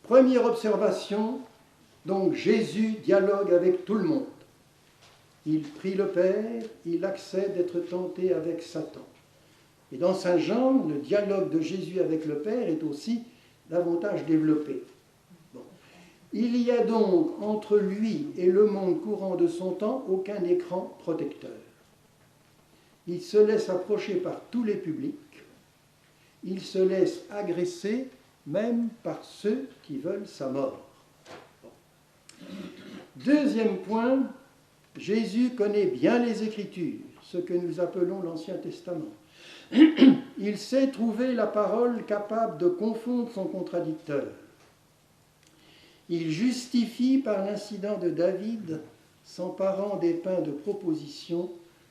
Première observation, donc Jésus dialogue avec tout le monde. Il prie le Père, il accepte d'être tenté avec Satan. Et dans Saint Jean, le dialogue de Jésus avec le Père est aussi davantage développé. Bon. Il y a donc entre lui et le monde courant de son temps aucun écran protecteur. Il se laisse approcher par tous les publics. Il se laisse agresser même par ceux qui veulent sa mort. Bon. Deuxième point, Jésus connaît bien les Écritures, ce que nous appelons l'Ancien Testament. Il sait trouver la parole capable de confondre son contradicteur. Il justifie par l'incident de David, s'emparant des pains de proposition,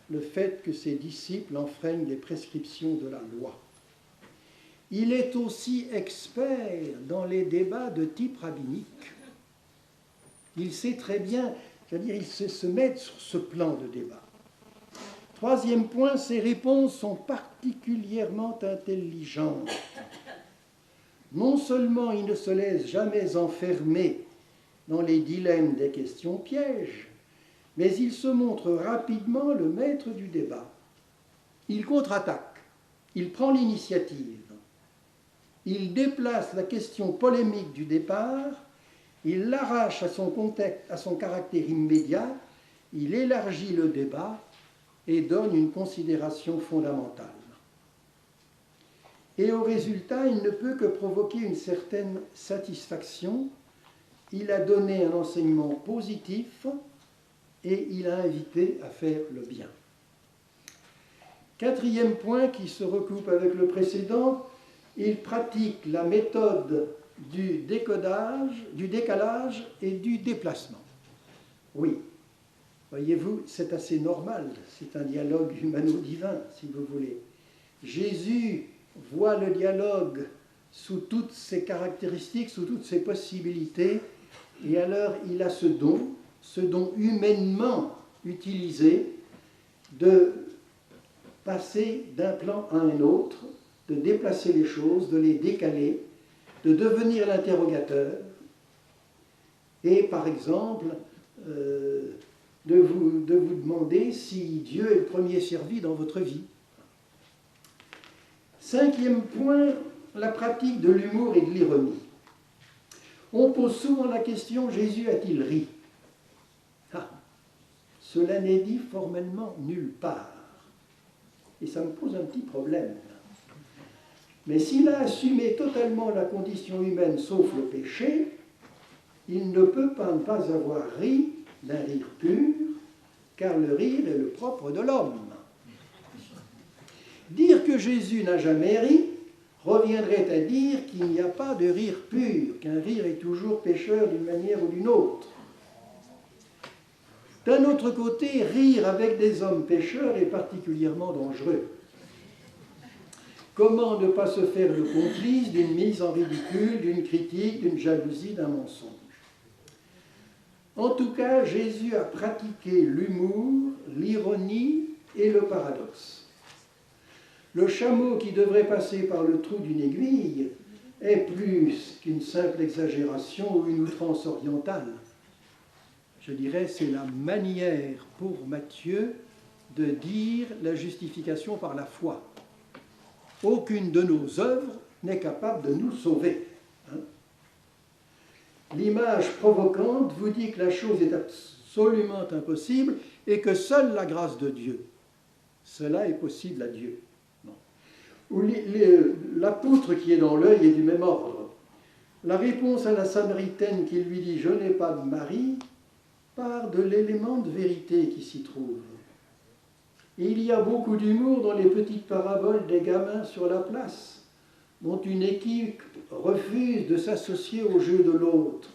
le fait que ses disciples enfreignent les prescriptions de la loi. Il est aussi expert dans les débats de type rabbinique. Il sait très bien, c'est-à-dire il sait se mettre sur ce plan de débat. Troisième point, ses réponses sont particulièrement intelligentes. Non seulement il ne se laisse jamais enfermer dans les dilemmes des questions pièges, mais il se montre rapidement le maître du débat. Il contre-attaque, il prend l'initiative, il déplace la question polémique du départ, il l'arrache à son caractère immédiat, il élargit le débat et donne une considération fondamentale. Et au résultat, il ne peut que provoquer une certaine satisfaction. Il a donné un enseignement positif et il a invité à faire le bien. Quatrième point qui se recoupe avec le précédent, il pratique la méthode du décalage et du déplacement. Oui, voyez-vous, c'est assez normal, c'est un dialogue humano-divin, si vous voulez. Jésus voit le dialogue sous toutes ses caractéristiques, sous toutes ses possibilités, et alors il a ce don humainement utilisé de passer d'un plan à un autre, de déplacer les choses, de les décaler, de devenir l'interrogateur, et par exemple, de vous demander si Dieu est le premier servi dans votre vie. Cinquième point, la pratique de l'humour et de l'ironie. On pose souvent la question, Jésus a-t-il ri ? Cela n'est dit formellement nulle part. Et ça me pose un petit problème. Mais s'il a assumé totalement la condition humaine sauf le péché, il ne peut pas ne pas avoir ri d'un rire pur, car le rire est le propre de l'homme. Dire que Jésus n'a jamais ri reviendrait à dire qu'il n'y a pas de rire pur, qu'un rire est toujours pécheur d'une manière ou d'une autre. D'un autre côté, rire avec des hommes pécheurs est particulièrement dangereux. Comment ne pas se faire le complice d'une mise en ridicule, d'une critique, d'une jalousie, d'un mensonge? En tout cas, Jésus a pratiqué l'humour, l'ironie et le paradoxe. Le chameau qui devrait passer par le trou d'une aiguille est plus qu'une simple exagération ou une outrance orientale. Je dirais, c'est la manière pour Matthieu de dire la justification par la foi. Aucune de nos œuvres n'est capable de nous sauver. L'image provocante vous dit que la chose est absolument impossible et que seule la grâce de Dieu, cela est possible à Dieu. Ou la poutre qui est dans l'œil est du même ordre. La réponse à la Samaritaine qui lui dit « Je n'ai pas de mari » part de l'élément de vérité qui s'y trouve. Il y a beaucoup d'humour dans les petites paraboles des gamins sur la place, dont une équipe refuse de s'associer au jeu de l'autre.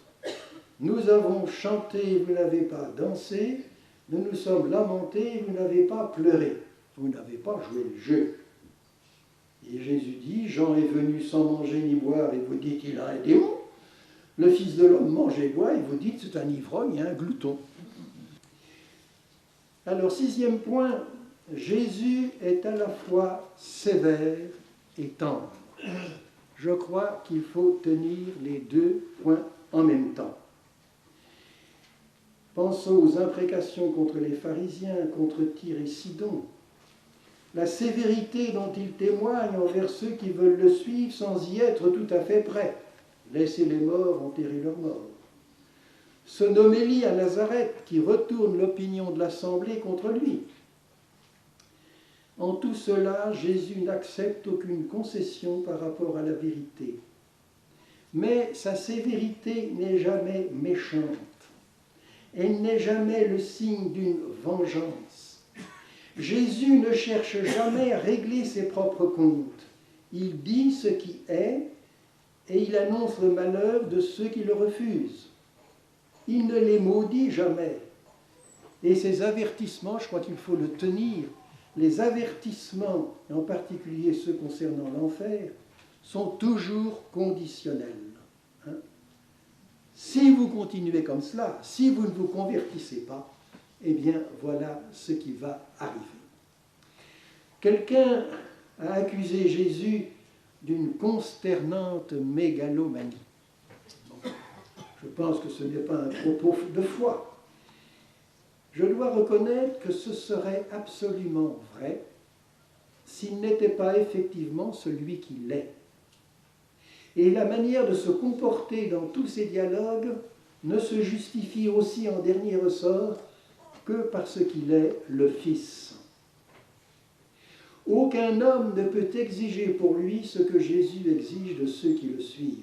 Nous avons chanté, vous n'avez pas dansé, nous nous sommes lamentés, vous n'avez pas pleuré, vous n'avez pas joué le jeu. Et Jésus dit, Jean est venu sans manger ni boire, et vous dites il a un démon. Le Fils de l'homme mange et boit, et vous dites c'est un ivrogne et un glouton. Alors, sixième point, Jésus est à la fois sévère et tendre. je crois qu'il faut tenir les deux points en même temps. Pensons aux imprécations contre les pharisiens, contre Tyr et Sidon, la sévérité dont il témoigne envers ceux qui veulent le suivre sans y être tout à fait prêts. Laissez les morts enterrer leurs morts. Son homélie à Nazareth qui retourne l'opinion de l'Assemblée contre lui. En tout cela, Jésus n'accepte aucune concession par rapport à la vérité. Mais sa sévérité n'est jamais méchante. Elle n'est jamais le signe d'une vengeance. Jésus ne cherche jamais à régler ses propres comptes. Il dit ce qui est et il annonce le malheur de ceux qui le refusent. Il ne les maudit jamais. Et ces avertissements, je crois qu'il faut le tenir, les avertissements, et en particulier ceux concernant l'enfer, sont toujours conditionnels. Si vous continuez comme cela, si vous ne vous convertissez pas, eh bien voilà ce qui va arriver. Quelqu'un a accusé Jésus d'une consternante mégalomanie. Je pense que ce n'est pas un propos de foi. Je dois reconnaître que ce serait absolument vrai s'il n'était pas effectivement celui qu'il est. Et la manière de se comporter dans tous ces dialogues ne se justifie aussi en dernier ressort que parce qu'il est le Fils. Aucun homme ne peut exiger pour lui ce que Jésus exige de ceux qui le suivent.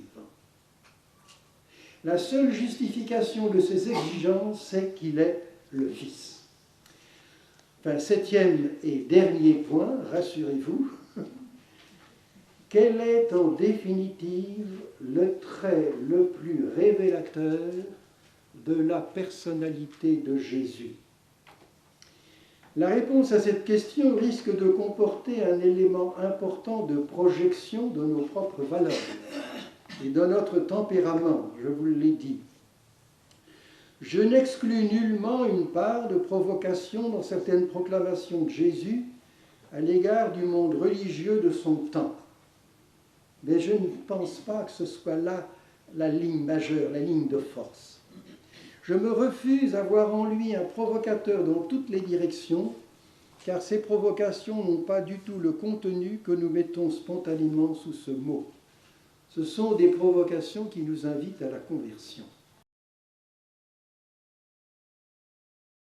La seule justification de ces exigences, c'est qu'il est le Fils. Enfin, 7e et dernier point, rassurez-vous, quel est en définitive le trait le plus révélateur de la personnalité de Jésus? La réponse à cette question risque de comporter un élément important de projection de nos propres valeurs et de notre tempérament, je vous l'ai dit. Je n'exclus nullement une part de provocation dans certaines proclamations de Jésus à l'égard du monde religieux de son temps. Mais je ne pense pas que ce soit là la ligne majeure, la ligne de force. Je me refuse à voir en lui un provocateur dans toutes les directions, car ces provocations n'ont pas du tout le contenu que nous mettons spontanément sous ce mot. Ce sont des provocations qui nous invitent à la conversion.